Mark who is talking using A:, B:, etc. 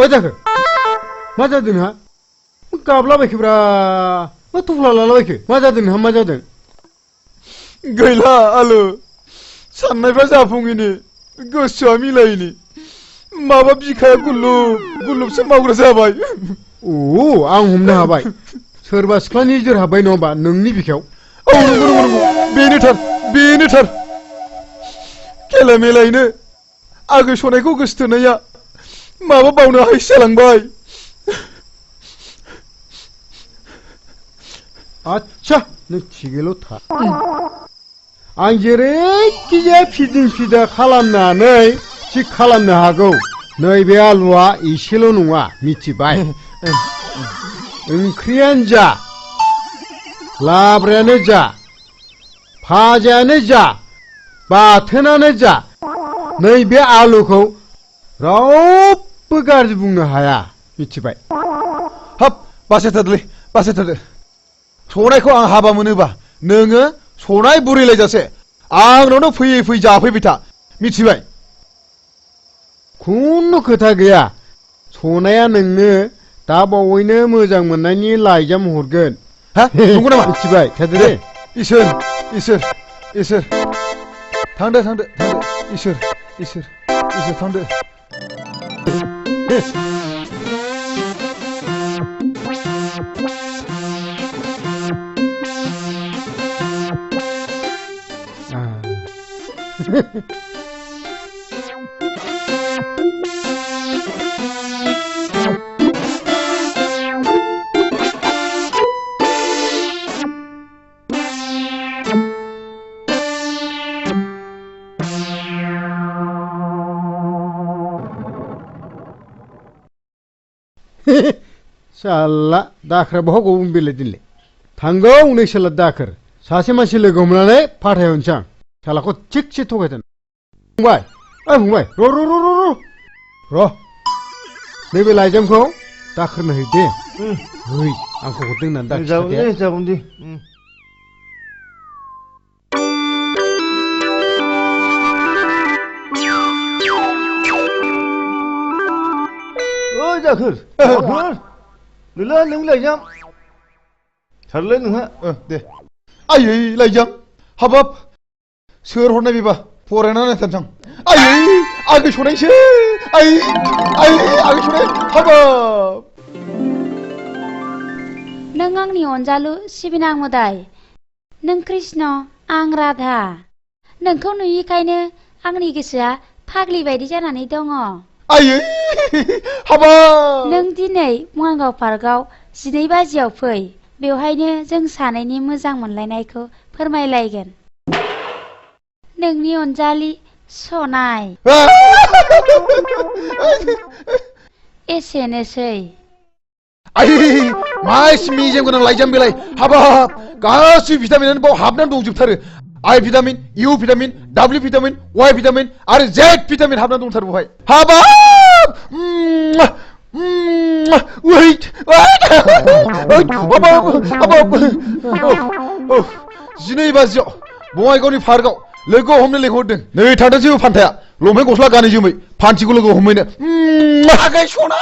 A: मा जाखो मा जादों नोंहा गाबलाबायखोब्रा मा थफ्ला लालाबायखो मा जादों नोंहा मा जादों
B: गैला आलो साननायफ्रा जाफुङैनि गोसोआ मिलायैनि माबा बिखाया गुलुबसो मावग्रा जाबाय
A: आं हमनो हाबाय सोरबा सिख्लानि नोजोर हाबबाय नङा होमबा नोंनि बिखायाव
B: नंगौ बेनोथार खेला मेलायैनो आगै सनायखौ गोसोथोनाया माबा बावनो हायैसो जालांबाय
A: आच्छा नों थिगैल' था आं जेरैखिजाया फिदिं फिदा खालामनानै थिग खालामनो हागौ नैबे आलुआ एसेल' नङा मिथिबाय ओंख्रियानो जा लाब्रायानो जा भाजायानो जा बाथोनानो जा नैबे आलुखौ रावबो गाज्रि बुंनो हाया मिथिबाय
B: हाब बासायथारदो सनायखौ आं हाबा मोनोबा नोङो सनाय बुरैलायजासे आंनावनो फैयै जाफैबाय था मिथिबाय
A: खुनु खोथा गैया सनाया नोंनो दा बावैनो मोजां मोननायनि लाइजाम हरगोन
B: हा नंगौ नामा
A: मिथिबाय थादो दे
B: इसोर थांदो इसोर थांदो
A: साला दाखोरा बहा गबोन बेलाय दिनलाय थांगौ नोंसोला दाखोर सासे मानसि लोगो हमनानै फाथायहरनोसै आं सालाखौ थिगसे थगायदों फंबाय र' नैबे लाइजामखौ दाखोरनो है दे आंखौ हरदों होननानै दाखिर
B: जागोन दे
C: जाखोर गैला नों लाइजाम थारलै नोंहा
B: दे आयै लाइजाम हाबाब सोर हरनाय बेबा फरायनानै नायथारसां आयै आगै सनायसो आगै सनाय हाबाब
D: नों आंनि अनजालु सिबिनां मोदाय नों कृष्ण आं राधा नोंखौ नुयिखायनो आंनि गोसोआ फाग्लि बायदि जानानै दङ
B: आयै हाबाब
D: नों दिनै मुवांगाव पार्कआव 12 बाजियाव फै बेवहायनो जों सानैनि मोजां मोनलायनायखौ फोरमायलायगोन नोंनि अनजालि सनाय एसेनोसै
B: आयै मा मेजेम गोनां लाइजाम बेलाय हाबाब गासै भिटामिनानो बाव हाबनानै दंजोबथारो I vitamin U vitamin W vitamin Y vitamin आरो Z भिटामिन हाबनानै दंथारो बहाय हाबाब wait 12 बाजियाव बङाइगावनि पार्कआव लोगो हमनो लेंहरदों नै थांदोंसै फान्थाया लंपेन्ट गस्ला गानै जोमै फान्थिखौ लोगो हमहैनो आगै सना